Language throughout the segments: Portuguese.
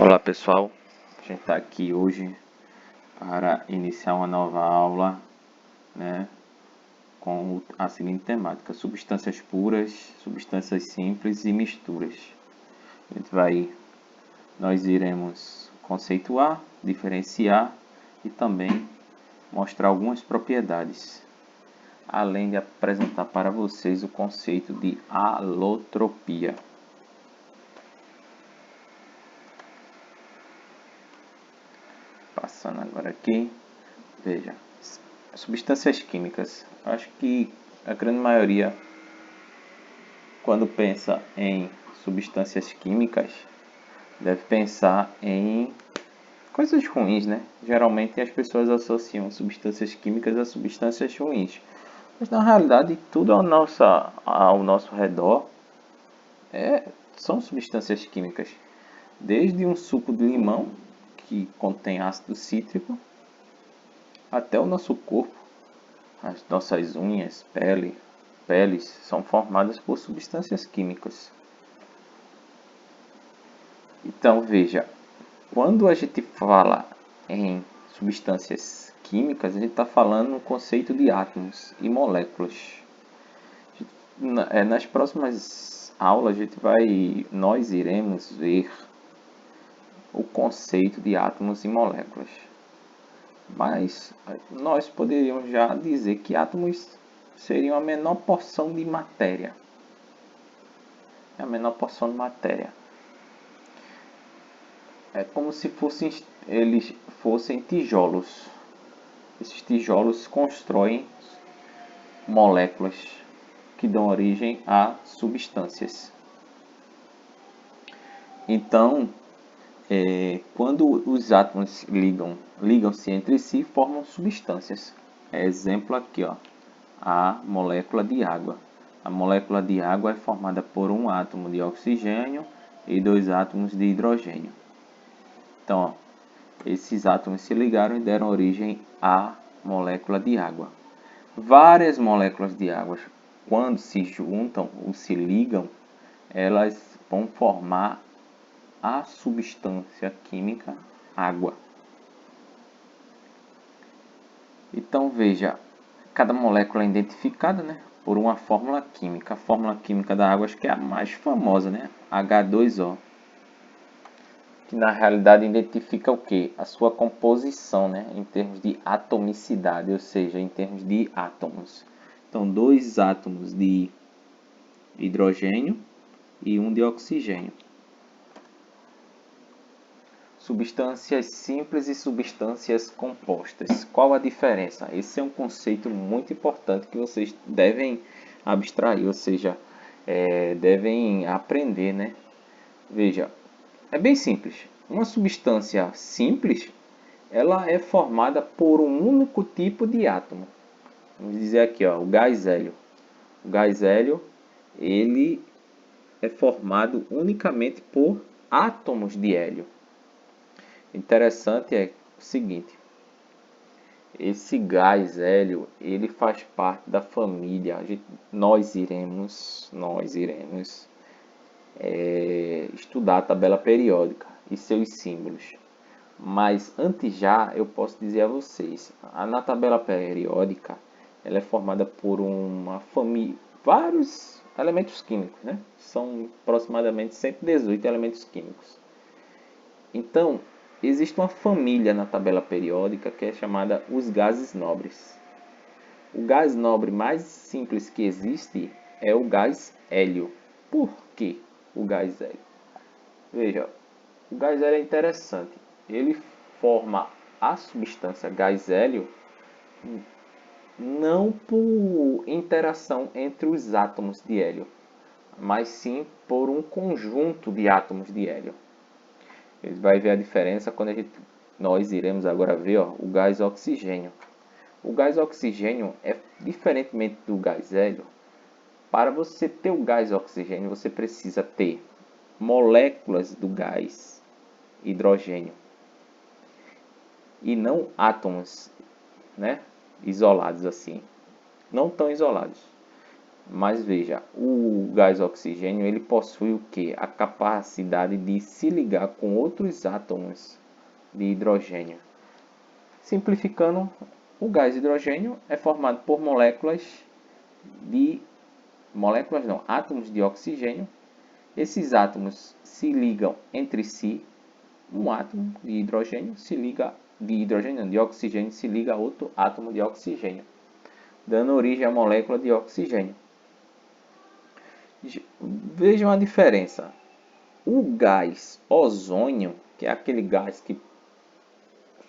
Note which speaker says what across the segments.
Speaker 1: Olá pessoal, a gente está aqui hoje para iniciar uma nova aula, né, com a seguinte temática: substâncias puras, substâncias simples e misturas. Nós iremos conceituar, diferenciar e também mostrar algumas propriedades, além de apresentar para vocês o conceito de alotropia. Passando agora aqui, veja, substâncias químicas. Acho que a grande maioria, quando pensa em substâncias químicas, deve pensar em coisas ruins, né? Geralmente as pessoas associam substâncias químicas a substâncias ruins. Mas na realidade, tudo ao nosso redor são substâncias químicas. Desde um suco de limão, que contém ácido cítrico, até o nosso corpo, as nossas unhas, peles são formadas por substâncias químicas. Então veja, quando a gente fala em substâncias químicas, a gente está falando no conceito de átomos e moléculas. Nas próximas aulas nós iremos ver o conceito de átomos e moléculas. Mas nós poderíamos já dizer que átomos seriam a menor porção de matéria. A menor porção de matéria. É como se eles fossem tijolos. Esses tijolos constroem moléculas que dão origem a substâncias. Então, quando os átomos ligam-se entre si, formam substâncias. Exemplo aqui, ó, a molécula de água. A molécula de água é formada por um átomo de oxigênio e 2 átomos de hidrogênio. Então, ó, esses átomos se ligaram e deram origem à molécula de água. Várias moléculas de água, quando se juntam ou se ligam, elas vão formar a substância química água. Então veja, cada molécula é identificada, né, por uma fórmula química. A fórmula química da água acho que é a mais famosa, né, H2O. Que na realidade identifica o que? A sua composição, né, em termos de atomicidade, ou seja, em termos de átomos. Então, 2 átomos de hidrogênio e 1 de oxigênio. Substâncias simples e substâncias compostas. Qual a diferença? Esse é um conceito muito importante que vocês devem abstrair, ou seja, devem aprender, né? Veja, é bem simples. Uma substância simples, ela é formada por um único tipo de átomo. Vamos dizer aqui, ó, o gás hélio. O gás hélio, ele é formado unicamente por átomos de hélio. Interessante é o seguinte: esse gás hélio, ele faz parte da família. Nós iremos estudar a tabela periódica e seus símbolos. Mas antes já, eu posso dizer a vocês, na tabela periódica, ela é formada por uma família, vários elementos químicos, né? São aproximadamente 118 elementos químicos. Então, existe uma família na tabela periódica que é chamada os gases nobres. O gás nobre mais simples que existe é o gás hélio. Por que o gás hélio? Veja, o gás hélio é interessante. Ele forma a substância gás hélio não por interação entre os átomos de hélio, mas sim por um conjunto de átomos de hélio. Ele vai ver a diferença quando nós iremos agora ver, ó, o gás oxigênio. O gás oxigênio é diferentemente do gás hélio. Para você ter o gás oxigênio, você precisa ter moléculas do gás hidrogênio e não átomos, né, isolados assim, não tão isolados. Mas veja, o gás oxigênio ele possui o que? A capacidade de se ligar com outros átomos de hidrogênio. Simplificando, o gás hidrogênio é formado por átomos de oxigênio. Esses átomos se ligam entre si. Um átomo de hidrogênio se liga de oxigênio se liga a outro átomo de oxigênio, dando origem à molécula de oxigênio. Vejam a diferença. O gás ozônio, que é aquele gás que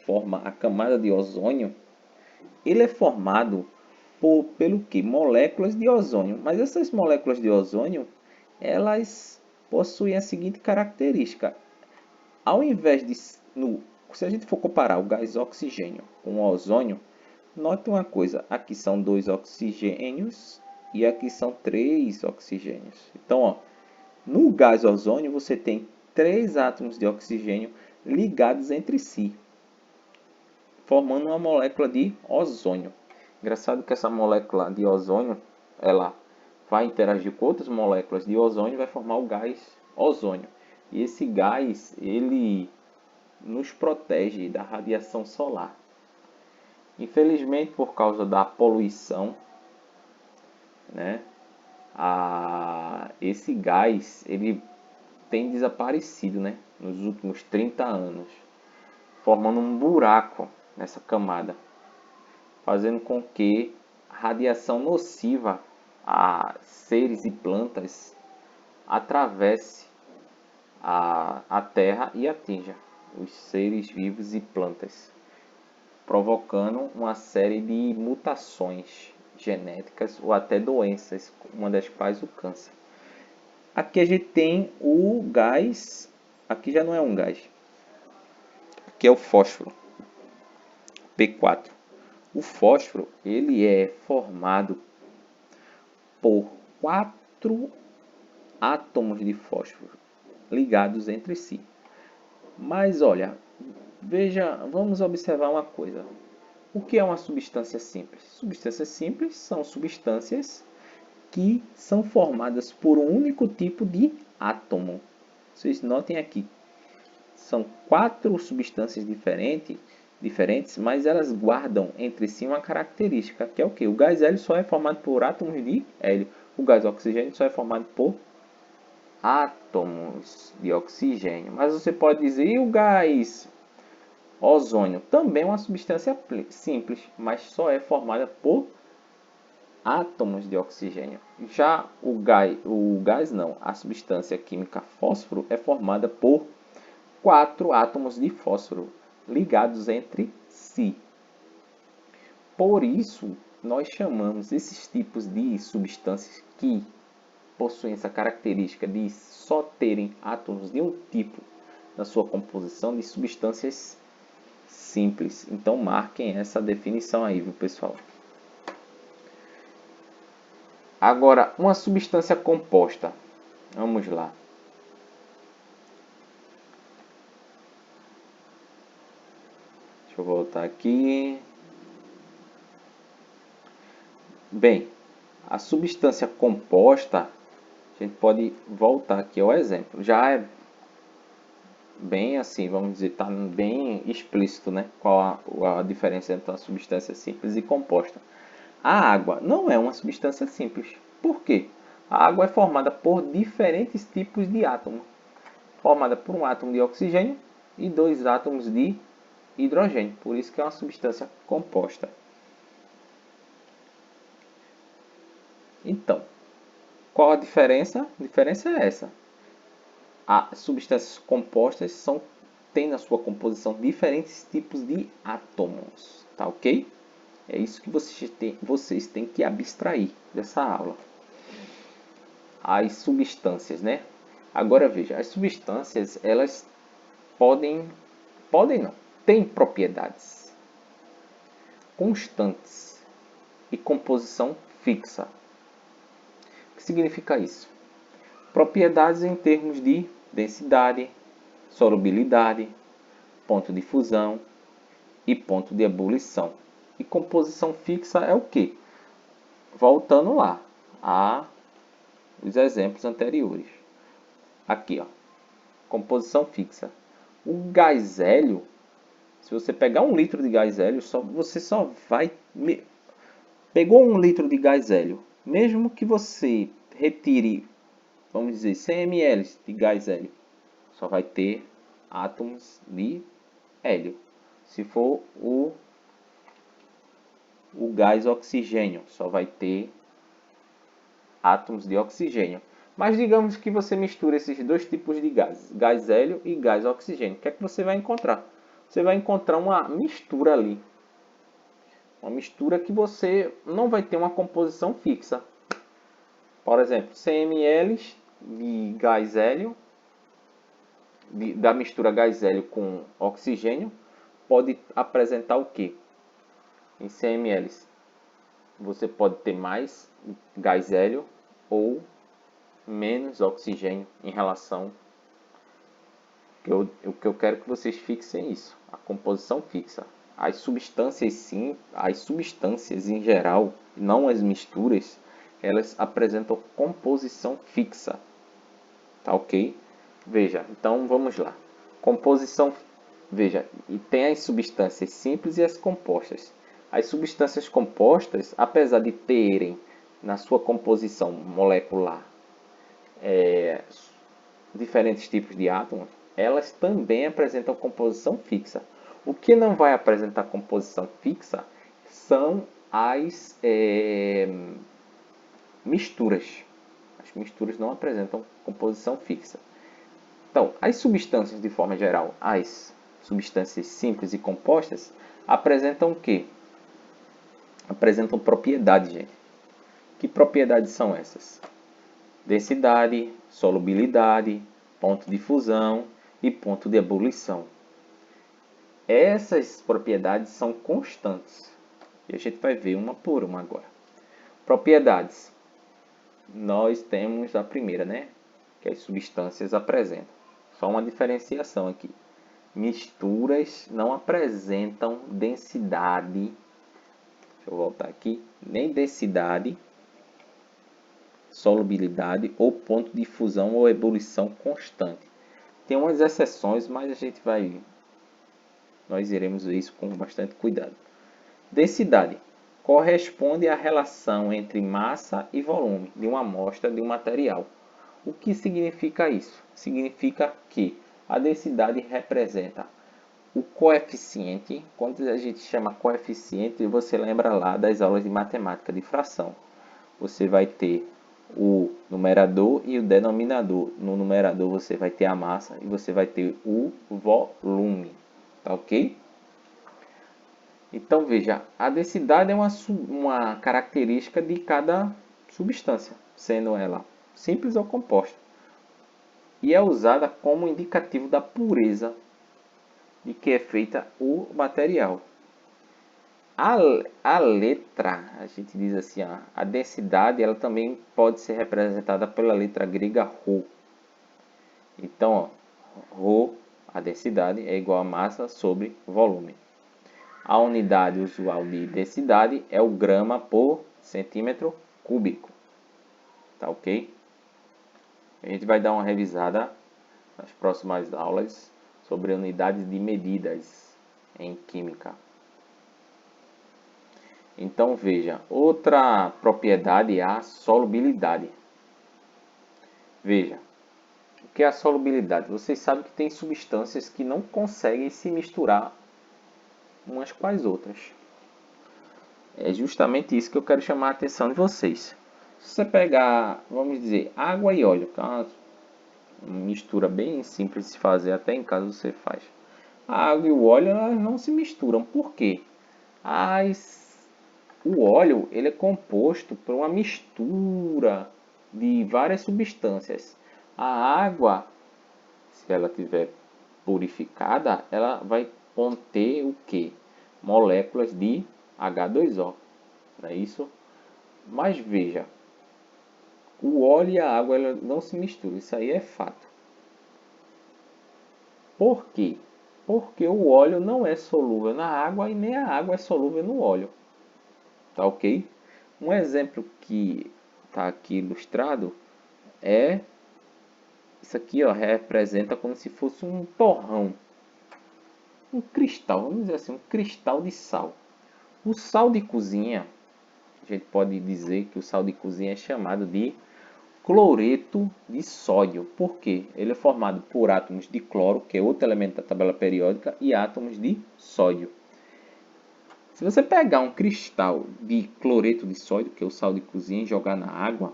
Speaker 1: forma a camada de ozônio, ele é formado pelo que? Moléculas de ozônio. Mas essas moléculas de ozônio, elas possuem a seguinte característica. Ao invés de... se a gente for comparar o gás oxigênio com o ozônio, note uma coisa. Aqui são 2 oxigênios e aqui são 3 oxigênios. Então, ó, no gás ozônio você tem 3 átomos de oxigênio ligados entre si, formando uma molécula de ozônio. Engraçado que essa molécula de ozônio, ela vai interagir com outras moléculas de ozônio e vai formar o gás ozônio. E esse gás, ele nos protege da radiação solar. Infelizmente, por causa da poluição, né, esse gás ele tem desaparecido, né, nos últimos 30 anos, formando um buraco nessa camada, fazendo com que a radiação nociva a seres e plantas atravesse a Terra e atinja os seres vivos e plantas, provocando uma série de mutações genéticas ou até doenças, uma das quais o câncer. Aqui a gente tem o gás, aqui já não é um gás, aqui é o fósforo, P4. O fósforo ele é formado por 4 átomos de fósforo ligados entre si. Mas olha, veja, vamos observar uma coisa. O que é uma substância simples? Substâncias simples são substâncias que são formadas por um único tipo de átomo. Vocês notem aqui, são 4 substâncias diferentes, mas elas guardam entre si uma característica, que é o que? O gás hélio só é formado por átomos de hélio. O gás oxigênio só é formado por átomos de oxigênio. Mas você pode dizer, e o gás ozônio? Também é uma substância simples, mas só é formada por átomos de oxigênio. Já a substância química fósforo é formada por 4 átomos de fósforo ligados entre si. Por isso, nós chamamos esses tipos de substâncias que possuem essa característica de só terem átomos de um tipo na sua composição de substâncias simples. Então marquem essa definição aí, viu, pessoal? Agora, uma substância composta. Vamos lá. Deixa eu voltar aqui. Bem, a substância composta, a gente pode voltar aqui ao exemplo. Já é bem assim, vamos dizer, está bem explícito, né? Qual a diferença entre uma substância simples e composta. A água não é uma substância simples. Por quê? A água é formada por diferentes tipos de átomos. Formada por um átomo de oxigênio e 2 átomos de hidrogênio. Por isso que é uma substância composta. Então, qual a diferença? A diferença é essa. As substâncias compostas têm na sua composição diferentes tipos de átomos. Tá ok? É isso que vocês têm que abstrair dessa aula. As substâncias, né? Agora veja, as substâncias, elas têm propriedades constantes e composição fixa. O que significa isso? Propriedades em termos de densidade, solubilidade, ponto de fusão e ponto de ebulição. E composição fixa é o que? Voltando lá, os exemplos anteriores. Aqui, ó, composição fixa. O gás hélio, se você pegar 1 litro de gás hélio, você só vai... Pegou 1 litro de gás hélio, mesmo que você retire, vamos dizer, 100 ml de gás hélio, só vai ter átomos de hélio. Se for o gás oxigênio, só vai ter átomos de oxigênio. Mas digamos que você mistura esses dois tipos de gases, gás hélio e gás oxigênio. O que é que você vai encontrar? Você vai encontrar uma mistura ali. Uma mistura que você não vai ter uma composição fixa. Por exemplo, 100 ml de gás hélio, da mistura gás hélio com oxigênio, pode apresentar o quê? Em 100 ml, você pode ter mais gás hélio ou menos oxigênio em relação. O que eu quero que vocês fixem isso, a composição fixa. As substâncias sim, as substâncias em geral, não as misturas, elas apresentam composição fixa. Tá ok? Veja, então vamos lá. Composição, veja, e tem as substâncias simples e as compostas. As substâncias compostas, apesar de terem na sua composição molecular diferentes tipos de átomos, elas também apresentam composição fixa. O que não vai apresentar composição fixa são as misturas. As misturas não apresentam composição fixa. Então, as substâncias de forma geral, as substâncias simples e compostas, apresentam o quê? Apresentam propriedades, gente. Que propriedades são essas? Densidade, solubilidade, ponto de fusão e ponto de ebulição. Essas propriedades são constantes. E a gente vai ver uma por uma agora. Propriedades. Nós temos a primeira, né? Que as substâncias apresentam. Só uma diferenciação aqui. Misturas não apresentam densidade. Deixa eu voltar aqui. Nem densidade, solubilidade ou ponto de fusão ou ebulição constante. Tem umas exceções, mas nós iremos ver isso com bastante cuidado. Densidade corresponde à relação entre massa e volume de uma amostra de um material. O que significa isso? Significa que a densidade representa o coeficiente. Quando a gente chama coeficiente, você lembra lá das aulas de matemática de fração. Você vai ter o numerador e o denominador. No numerador você vai ter a massa e você vai ter o volume. Tá ok? Então veja, a densidade é uma característica de cada substância, sendo ela simples ou composta. E é usada como indicativo da pureza de que é feita o material. A letra, a gente diz assim, a densidade, ela também pode ser representada pela letra grega ρ. Então, ρ, a densidade, é igual a massa sobre volume. A unidade usual de densidade é o grama por centímetro cúbico. Tá ok? A gente vai dar uma revisada nas próximas aulas sobre unidades de medidas em química. Então veja, outra propriedade é a solubilidade. Veja, o que é a solubilidade? Vocês sabem que tem substâncias que não conseguem se misturar umas com as outras. É justamente isso que eu quero chamar a atenção de vocês. Se você pegar, vamos dizer, água e óleo, que é uma mistura bem simples de se fazer, até em casa você faz. A água e o óleo elas não se misturam. Por quê? O óleo ele é composto por uma mistura de várias substâncias. A água, se ela estiver purificada, ela vai conter o quê? Moléculas de H2O. Não é isso? Mas veja, o óleo e a água ela não se misturam. Isso aí é fato. Por quê? Porque o óleo não é solúvel na água e nem a água é solúvel no óleo. Tá ok? Um exemplo que está aqui ilustrado, isso aqui, ó, representa como se fosse um torrão, um cristal, vamos dizer assim, um cristal de sal. O sal de cozinha, a gente pode dizer que o sal de cozinha é chamado de cloreto de sódio. Por quê? Ele é formado por átomos de cloro, que é outro elemento da tabela periódica, e átomos de sódio. Se você pegar um cristal de cloreto de sódio, que é o sal de cozinha, e jogar na água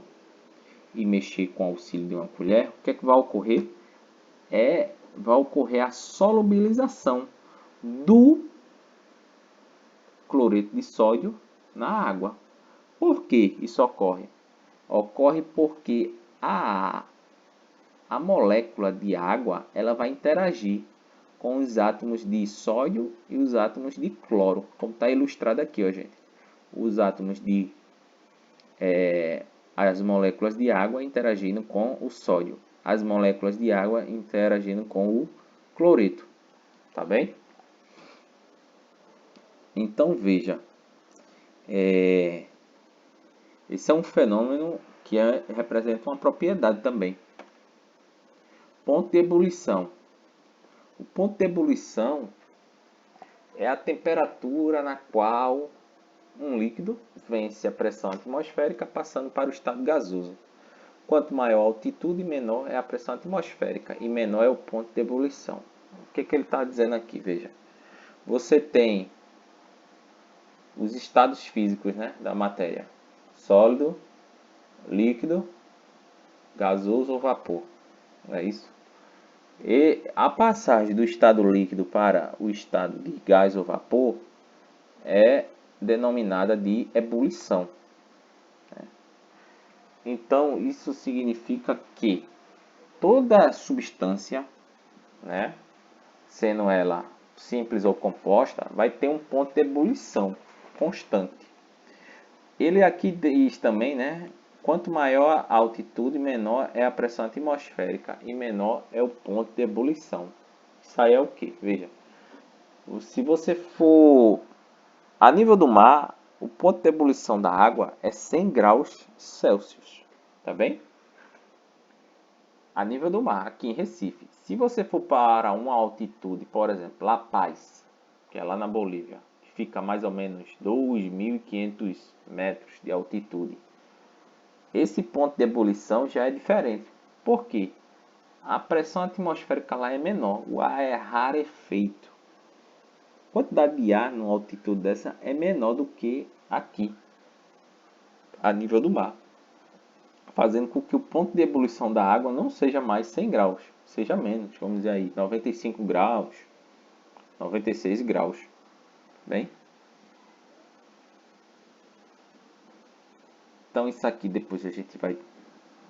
Speaker 1: e mexer com o auxílio de uma colher, o que é que vai ocorrer? Vai ocorrer a solubilização do cloreto de sódio na água. Por que isso ocorre? Ocorre porque a molécula de água ela vai interagir com os átomos de sódio e os átomos de cloro, como está ilustrado aqui, ó, gente. Os átomos de as moléculas de água interagindo com o sódio, as moléculas de água interagindo com o cloreto, tá bem? Então veja, esse é um fenômeno que representa uma propriedade também. Ponto de ebulição. O ponto de ebulição é a temperatura na qual um líquido vence a pressão atmosférica passando para o estado gasoso. Quanto maior a altitude, menor é a pressão atmosférica e menor é o ponto de ebulição. O que ele está dizendo aqui? Veja, você tem os estados físicos, né, da matéria: sólido, líquido, gasoso ou vapor. Não é isso? E a passagem do estado líquido para o estado de gás ou vapor é denominada de ebulição. Então, isso significa que toda substância, né, sendo ela simples ou composta, vai ter um ponto de ebulição constante. Ele aqui diz também, né, quanto maior a altitude, menor é a pressão atmosférica e menor é o ponto de ebulição. Isso aí é o que? Veja, se você for a nível do mar, o ponto de ebulição da água é 100 graus Celsius, tá bem? A nível do mar, aqui em Recife. Se você for para uma altitude, por exemplo, La Paz, que é lá na Bolívia, que fica mais ou menos 2.500 metros de altitude, esse ponto de ebulição já é diferente. Por quê? A pressão atmosférica lá é menor, o ar é rarefeito. A quantidade de ar numa altitude dessa é menor do que aqui, a nível do mar, fazendo com que o ponto de ebulição da água não seja mais 100 graus, seja menos, vamos dizer aí, 95 graus, 96 graus. Bem? Então isso aqui depois a gente vai,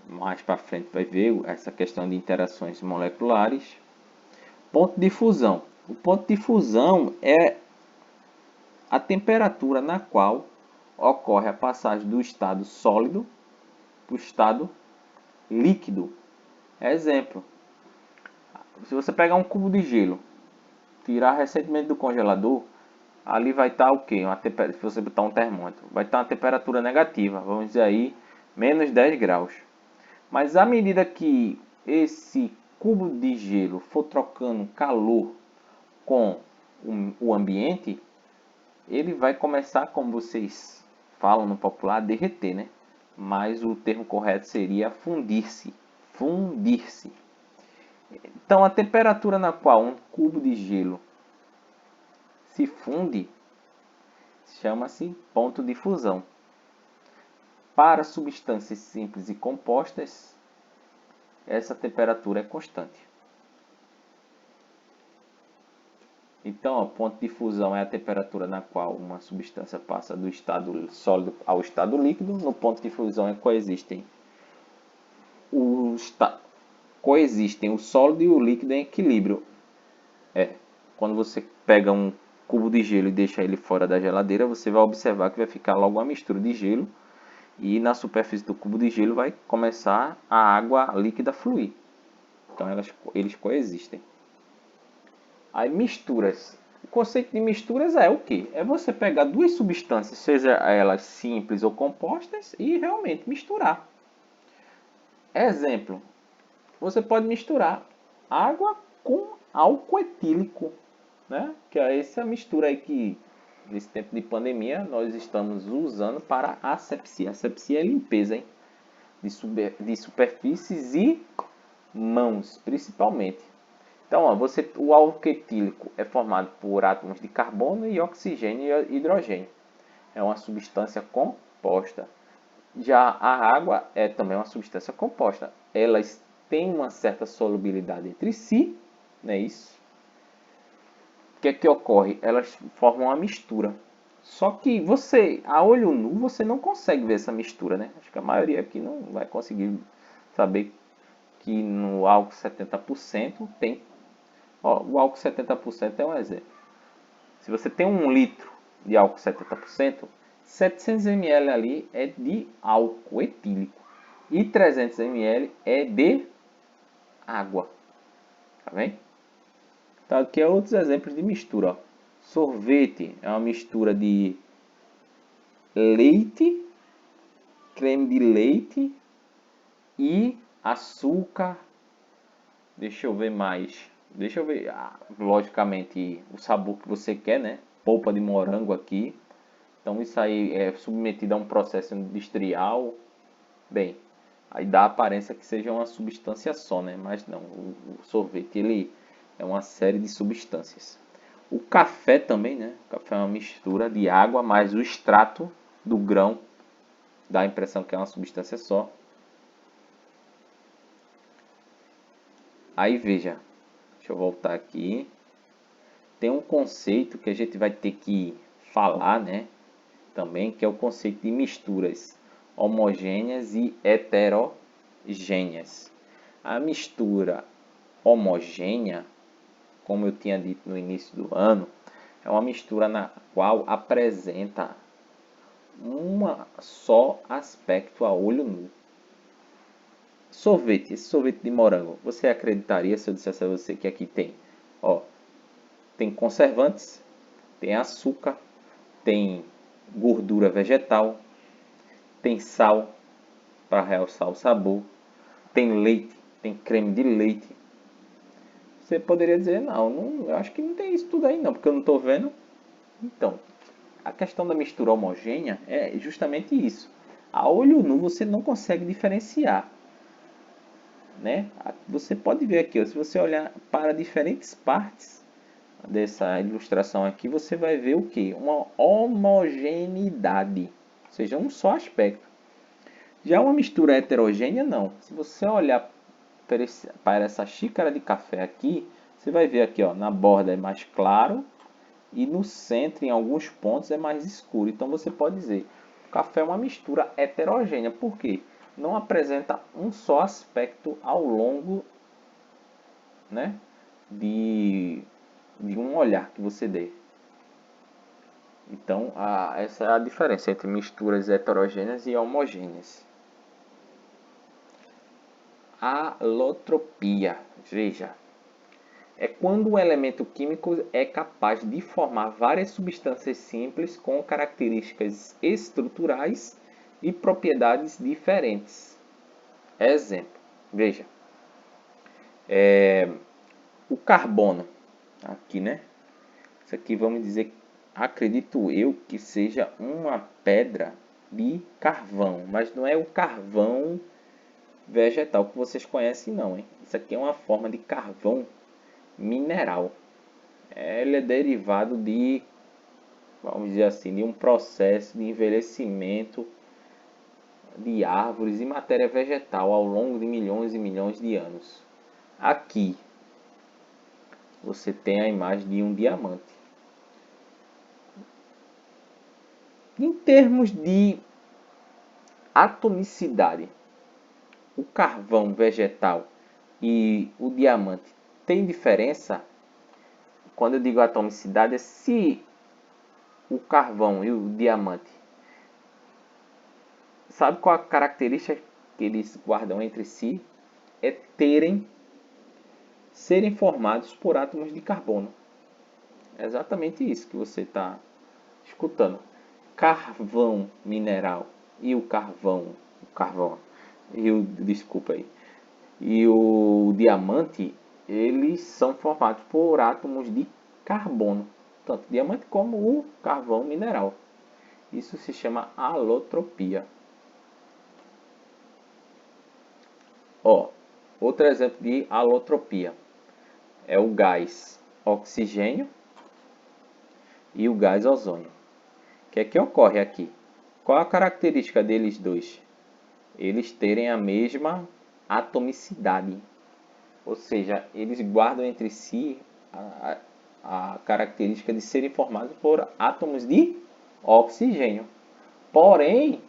Speaker 1: mais para frente, vai ver essa questão de interações moleculares. Ponto de fusão. O ponto de fusão é a temperatura na qual ocorre a passagem do estado sólido para o estado líquido. Exemplo, se você pegar um cubo de gelo, tirar recentemente do congelador, ali vai estar o quê? Se você botar um termômetro, vai estar uma temperatura negativa, vamos dizer aí, menos 10 graus. Mas à medida que esse cubo de gelo for trocando calor com o ambiente, ele vai começar, como vocês falam no popular, a derreter, né? Mas o termo correto seria fundir-se. Fundir-se. Então, a temperatura na qual um cubo de gelo se funde chama-se ponto de fusão. Para substâncias simples e compostas, essa temperatura é constante. Então, o ponto de fusão é a temperatura na qual uma substância passa do estado sólido ao estado líquido. No ponto de fusão coexistem o sólido e o líquido em equilíbrio. Quando você pega um cubo de gelo e deixa ele fora da geladeira, você vai observar que vai ficar logo uma mistura de gelo e na superfície do cubo de gelo vai começar a água líquida a fluir. Então eles coexistem. Aí misturas. O conceito de misturas é o quê? É você pegar duas substâncias, seja elas simples ou compostas, e realmente misturar. Exemplo, você pode misturar água com álcool etílico, né? Que é essa mistura aí que, nesse tempo de pandemia, nós estamos usando para asepsia. Asepsia é limpeza, hein? De superfícies e mãos, principalmente. Então, ó, o álcool etílico é formado por átomos de carbono e oxigênio e hidrogênio. É uma substância composta. Já a água é também uma substância composta. Elas têm uma certa solubilidade entre si, não é isso? O que é que ocorre? Elas formam uma mistura. Só que você, a olho nu, você não consegue ver essa mistura, né? Acho que a maioria aqui não vai conseguir saber que no álcool 70% tem. Ó, o álcool 70% é um exemplo. Se você tem 1 litro de álcool 70%, 700 ml ali é de álcool etílico e 300 ml é de água. Tá vendo? Então aqui é outros exemplos de mistura. Ó. Sorvete é uma mistura de leite, creme de leite e açúcar. Deixa eu ver mais. Deixa eu ver, logicamente, o sabor que você quer, né? Polpa de morango aqui. Então isso aí é submetido a um processo industrial. Bem, aí dá a aparência que seja uma substância só, né? Mas não, o sorvete ele é uma série de substâncias. O café também, né? O café é uma mistura de água mais o extrato do grão. Dá a impressão que é uma substância só. Aí veja, deixa eu voltar aqui. Tem um conceito que a gente vai ter que falar, né? Também, que é o conceito de misturas homogêneas e heterogêneas. A mistura homogênea, como eu tinha dito no início do ano, é uma mistura na qual apresenta um só aspecto a olho nu. Sorvete, esse sorvete de morango, você acreditaria se eu dissesse a você que aqui tem, ó, tem conservantes, tem açúcar, tem gordura vegetal, tem sal para realçar o sabor, tem leite, tem creme de leite. Você poderia dizer, não, eu acho que não tem isso tudo aí não, porque eu não estou vendo. Então, a questão da mistura homogênea é justamente isso. A olho nu você não consegue diferenciar. Né? Você pode ver aqui, ó, se você olhar para diferentes partes dessa ilustração aqui, você vai ver o que? Uma homogeneidade, ou seja, um só aspecto. Já uma mistura heterogênea, não. Se você olhar para essa xícara de café aqui, você vai ver aqui, ó, na borda é mais claro e no centro, em alguns pontos, é mais escuro. Então você pode dizer, o café é uma mistura heterogênea. Por quê? Não apresenta um só aspecto ao longo, né, de um olhar que você dê. Então, essa é a diferença entre misturas heterogêneas e homogêneas. Alotropia, veja, é quando um elemento químico é capaz de formar várias substâncias simples com características estruturais e propriedades diferentes. Exemplo, veja, o carbono, aqui, né? Isso aqui vamos dizer, acredito eu, que seja uma pedra de carvão, mas não é o carvão vegetal que vocês conhecem não, hein? Isso aqui é uma forma de carvão mineral. Ele é derivado de, vamos dizer assim, de um processo de envelhecimento de árvores e matéria vegetal ao longo de milhões e milhões de anos. Aqui você tem a imagem de um diamante. Em termos de atomicidade, o carvão vegetal e o diamante tem diferença? Quando eu digo atomicidade, é se o carvão e o diamante, sabe qual a característica que eles guardam entre si? É serem formados por átomos de carbono. É exatamente isso que você está escutando. Carvão mineral e o carvão, desculpa aí, e o diamante, eles são formados por átomos de carbono, tanto o diamante como o carvão mineral. Isso se chama alotropia. Ó, outro exemplo de alotropia é o gás oxigênio e o gás ozônio. O que é que ocorre aqui? Qual a característica deles dois? Eles terem a mesma atomicidade, ou seja, eles guardam entre si a característica de serem formados por átomos de oxigênio. Porém,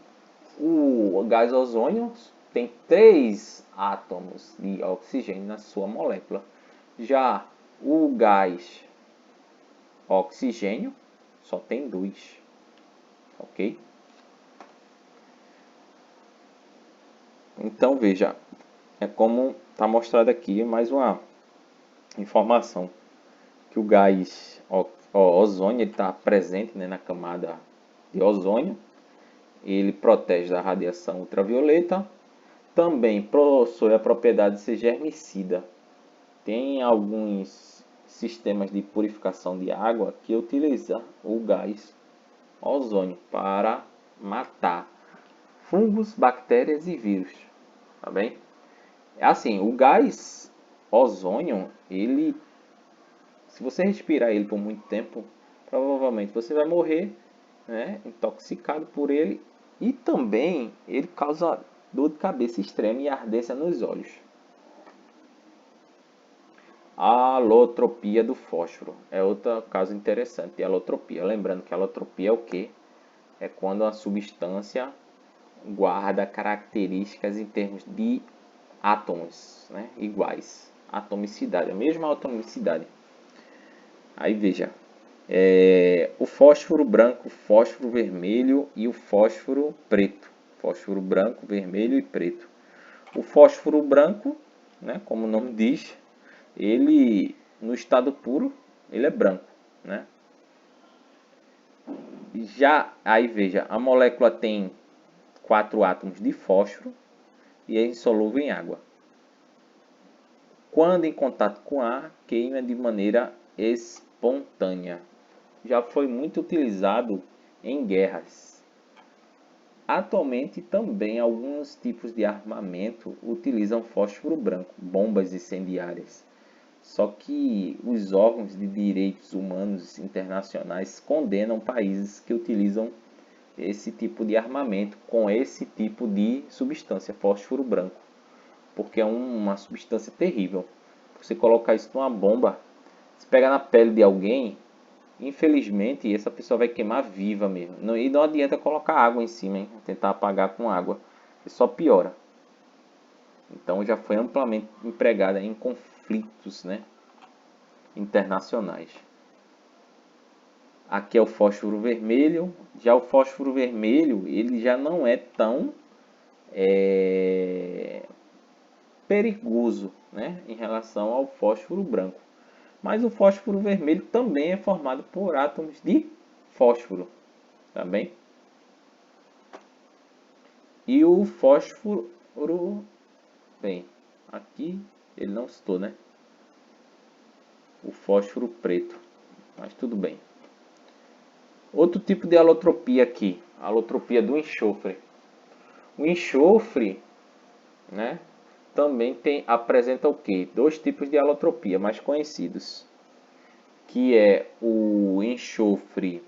Speaker 1: o gás ozônio tem 3 átomos de oxigênio na sua molécula. Já o gás oxigênio só tem 2. Ok? Então veja, é como está mostrado aqui mais uma informação que o gás ozônio está presente, né, na camada de ozônio. Ele protege da radiação ultravioleta. Também possui a propriedade de ser germicida. Tem alguns sistemas de purificação de água que utilizam o gás ozônio para matar fungos, bactérias e vírus. Tá bem? Assim, o gás ozônio, ele, se você respirar ele por muito tempo, provavelmente você vai morrer, né, intoxicado por ele, e também ele causa dor de cabeça extrema e ardência nos olhos. A alotropia do fósforo é outro caso interessante de alotropia. Lembrando que a alotropia é o que? É quando a substância guarda características em termos de átomos, né, iguais. Atomicidade, a mesma atomicidade. Aí veja, o fósforo branco, o fósforo vermelho e o fósforo preto. Fósforo branco, vermelho e preto. O fósforo branco, né, como o nome diz, ele no estado puro, ele é branco, né? Já aí veja, a molécula tem 4 átomos de fósforo e é insolúvel em água. Quando em contato com ar, queima de maneira espontânea. Já foi muito utilizado em guerras. Atualmente também alguns tipos de armamento utilizam fósforo branco, bombas incendiárias. Só que os órgãos de direitos humanos internacionais condenam países que utilizam esse tipo de armamento com esse tipo de substância, fósforo branco, porque é uma substância terrível. Você colocar isso numa bomba, se pegar na pele de alguém, infelizmente essa pessoa vai queimar viva mesmo. E não adianta colocar água em cima, hein? Tentar apagar com água, só piora. Então já foi amplamente empregada em conflitos, né, internacionais. Aqui é o fósforo vermelho. Já o fósforo vermelho, ele já não é tão perigoso, né, em relação ao fósforo branco. Mas o fósforo vermelho também é formado por átomos de fósforo, tá bem? E o fósforo, bem, aqui ele não citou, né? O fósforo preto, mas tudo bem. Outro tipo de alotropia aqui, a alotropia do enxofre. O enxofre, né, também apresenta o quê? 2 tipos de alotropia mais conhecidos, que é o enxofre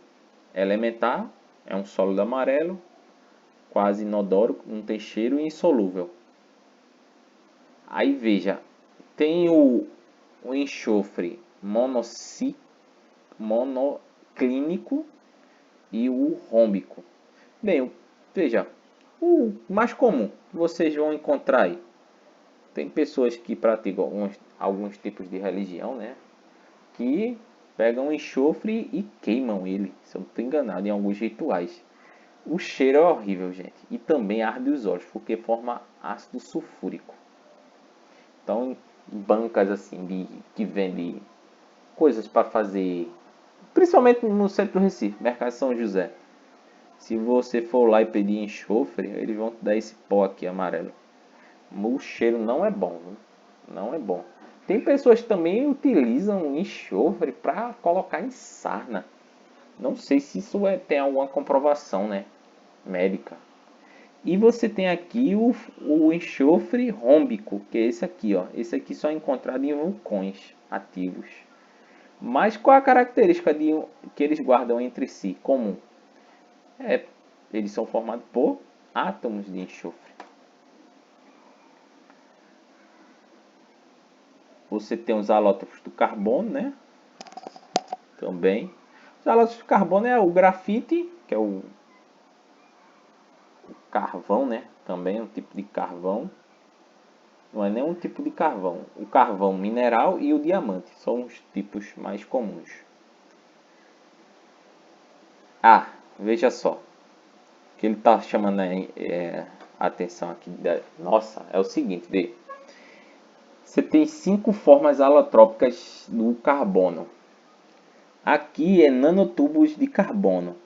Speaker 1: elementar, é um sólido amarelo, quase inodoro, não tem cheiro e insolúvel. Aí veja, tem o enxofre monoclínico e o rômbico. Bem, veja, o mais comum que vocês vão encontrar aí. Tem pessoas que praticam alguns tipos de religião, né, que pegam enxofre e queimam ele, se eu não estou enganado, em alguns rituais. O cheiro é horrível, gente, e também arde os olhos, porque forma ácido sulfúrico. Então, em bancas assim que vendem coisas para fazer Principalmente no centro do Recife, Mercado São José. Se você for lá e pedir enxofre, eles vão te dar esse pó aqui amarelo. O cheiro não é bom, viu? Não é bom. Tem pessoas que também utilizam enxofre para colocar em sarna. Não sei se isso tem alguma comprovação, né, médica. E você tem aqui o enxofre rômbico, que é esse aqui, ó. Esse aqui só é encontrado em vulcões ativos. Mas qual a característica que eles guardam entre si comum? Eles são formados por átomos de enxofre. Você tem os alótropos do carbono, né? Também. Os alótropos do carbono é o grafite, que é o carvão, né? Também é um tipo de carvão. Não é nenhum tipo de carvão. O carvão mineral e o diamante são os tipos mais comuns. Ah, veja só. O que ele está chamando a atenção aqui. Nossa, é o seguinte, vê. Você tem 5 formas alotrópicas do carbono. Aqui é nanotubos de carbono.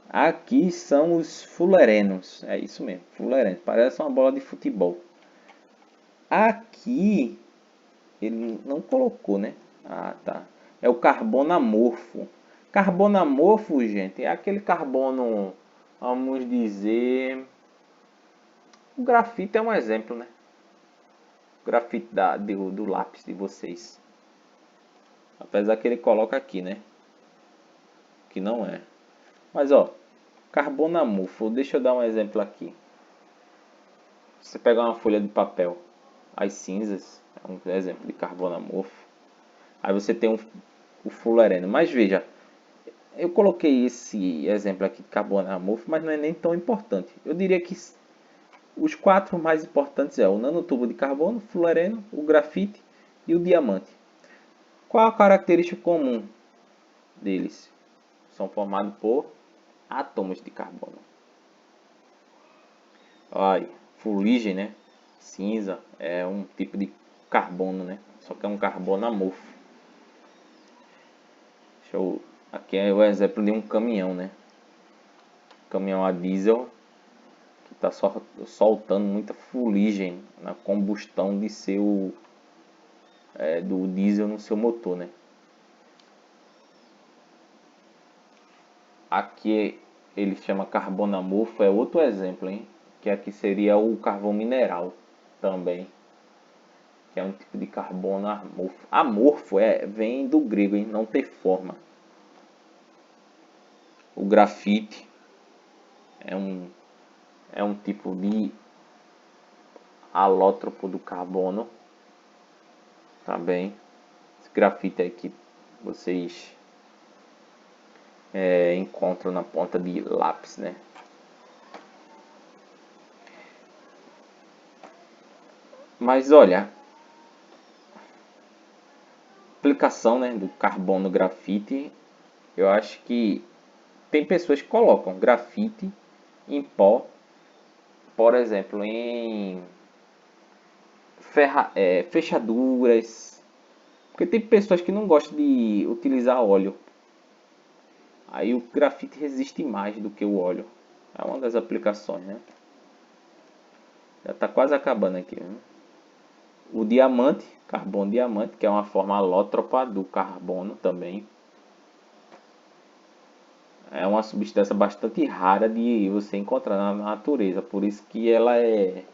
Speaker 1: Aqui são os fullerenos. É isso mesmo, fullerenos. Parece uma bola de futebol. Aqui, ele não colocou, né? Ah, tá. É o carbono amorfo. Carbono amorfo, gente, é aquele carbono, vamos dizer... O grafite é um exemplo, né? O grafite do lápis de vocês. Apesar que ele coloca aqui, né? Que não é. Mas, ó, carbono amorfo. Deixa eu dar um exemplo aqui. Você pegar uma folha de papel, as cinzas, é um exemplo de carbono amorfo. Aí você tem o fullereno. Mas veja, eu coloquei esse exemplo aqui de carbono amorfo, mas não é nem tão importante. Eu diria que os 4 mais importantes é o nanotubo de carbono, o fullereno, o grafite e o diamante. Qual a característica comum deles? São formados por átomos de carbono. Olha, fuligem, né? Cinza é um tipo de carbono, né? Só que é um carbono amorfo. Aqui é o exemplo de um caminhão, né? Caminhão a diesel que está soltando muita fuligem na combustão de do diesel no seu motor, né? Aqui ele chama carbono amorfo, é outro exemplo, hein? Que aqui seria o carvão mineral também, que é um tipo de carbono amorfo. Amorfo vem do grego, hein? Não ter forma. O grafite é um tipo de alótropo do carbono também. Esse grafite aí que vocês encontram na ponta de lápis, né? Mas olha, aplicação, né, do carbono grafite, eu acho que tem pessoas que colocam grafite em pó, por exemplo, em fechaduras, porque tem pessoas que não gostam de utilizar óleo. Aí o grafite resiste mais do que o óleo. É uma das aplicações, né? Já está quase acabando aqui, né? O diamante, carbono diamante, que é uma forma alótropa do carbono também. É uma substância bastante rara de você encontrar na natureza, por isso que ela é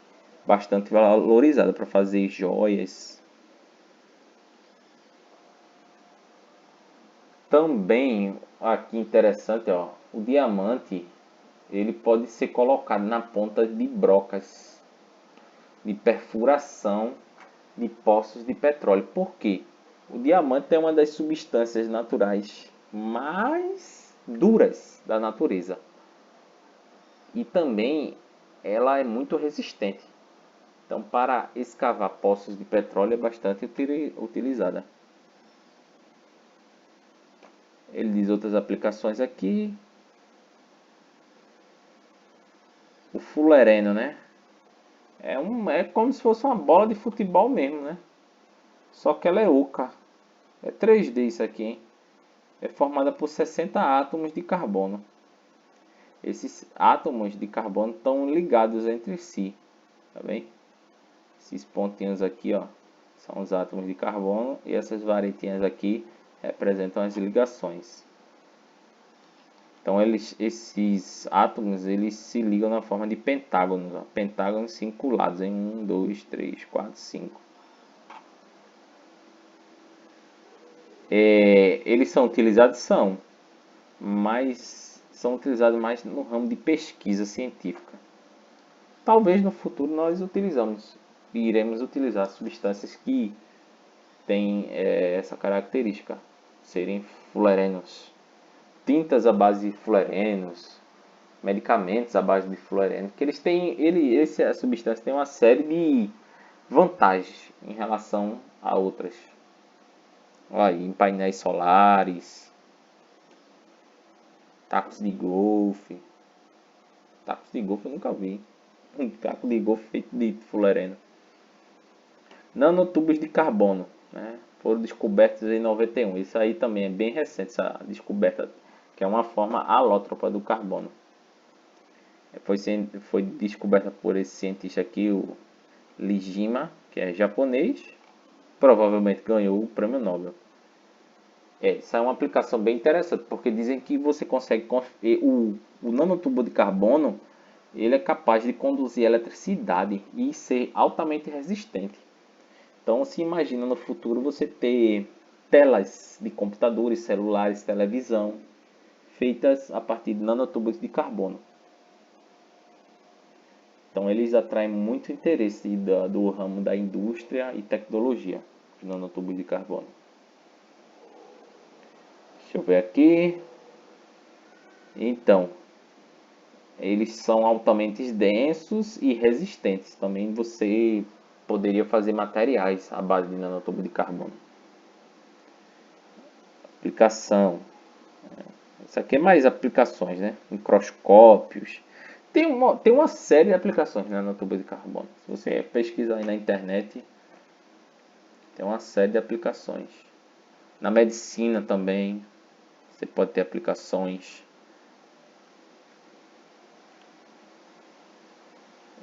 Speaker 1: bastante valorizada para fazer joias. Também, aqui interessante, ó, o diamante, ele pode ser colocado na ponta de brocas de perfuração de poços de petróleo. Por quê? O diamante é uma das substâncias naturais mais duras da natureza. E também ela é muito resistente. Então, para escavar poços de petróleo é bastante utilizada. Ele diz outras aplicações aqui. O fullereno, né? É como se fosse uma bola de futebol mesmo, né? Só que ela é oca. É 3D isso aqui, hein? é formada por 60 átomos de carbono. Esses átomos de carbono estão ligados entre si, tá bem? Esses pontinhos aqui, ó, são os átomos de carbono e essas varetinhas aqui representam as ligações. Então esses átomos eles se ligam na forma de pentágonos, ó, pentágonos circulados em 1, 2, 3, 4, 5. Eles são utilizados? São, mas são utilizados mais no ramo de pesquisa científica. Talvez no futuro nós utilizamos e iremos utilizar substâncias que têm essa característica, serem fluorenos. Tintas à base de fluorenos, medicamentos à base de fluoreno, que eles têm, essa substância tem uma série de vantagens em relação a outras. Olha aí, em painéis solares, tacos de golfe. Tacos de golfe eu nunca vi. Um taco de golfe feito de fluoreno. Nanotubos de carbono, né? Foram descobertos em 91. Isso aí também é bem recente, essa descoberta, que é uma forma alótropa do carbono. Foi descoberta por esse cientista aqui, o Lijima, que é japonês, provavelmente ganhou o prêmio Nobel. Essa é uma aplicação bem interessante, porque dizem que você consegue o nanotubo de carbono, ele é capaz de conduzir eletricidade e ser altamente resistente. Então se imagina no futuro você ter telas de computadores, celulares, televisão, feitas a partir de nanotubos de carbono. Então eles atraem muito interesse do ramo da indústria e tecnologia, de nanotubos de carbono. Deixa eu ver aqui. Então, eles são altamente densos e resistentes. Também você poderia fazer materiais à base de nanotubo de carbono. Aplicação. Isso aqui é mais aplicações, né? Microscópios. Tem uma série de aplicações na nanotubo de carbono. Se você pesquisar aí na internet, tem uma série de aplicações. Na medicina também, você pode ter aplicações.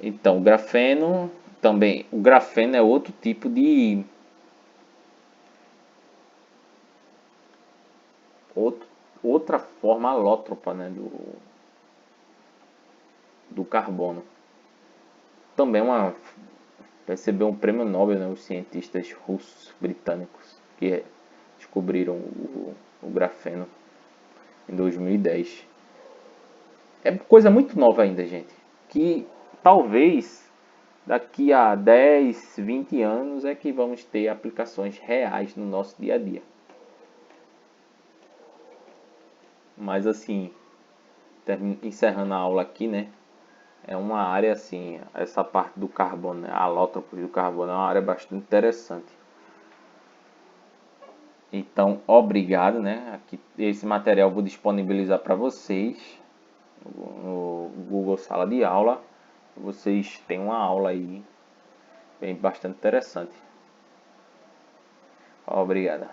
Speaker 1: Então, o grafeno também. O grafeno é outro tipo de outra forma alótropa, né, do carbono. Também recebeu um prêmio Nobel, né, os cientistas russos britânicos que descobriram o grafeno em 2010. É coisa muito nova ainda, gente, que talvez daqui a 10, 20 anos é que vamos ter aplicações reais no nosso dia a dia. Mas assim, encerrando a aula aqui, né? É uma área assim, essa parte do carbono, né, alótropos do carbono é uma área bastante interessante. Então, obrigado, né? Aqui, esse material eu vou disponibilizar para vocês no Google Sala de Aula. Vocês têm uma aula aí bem bastante interessante. Obrigado.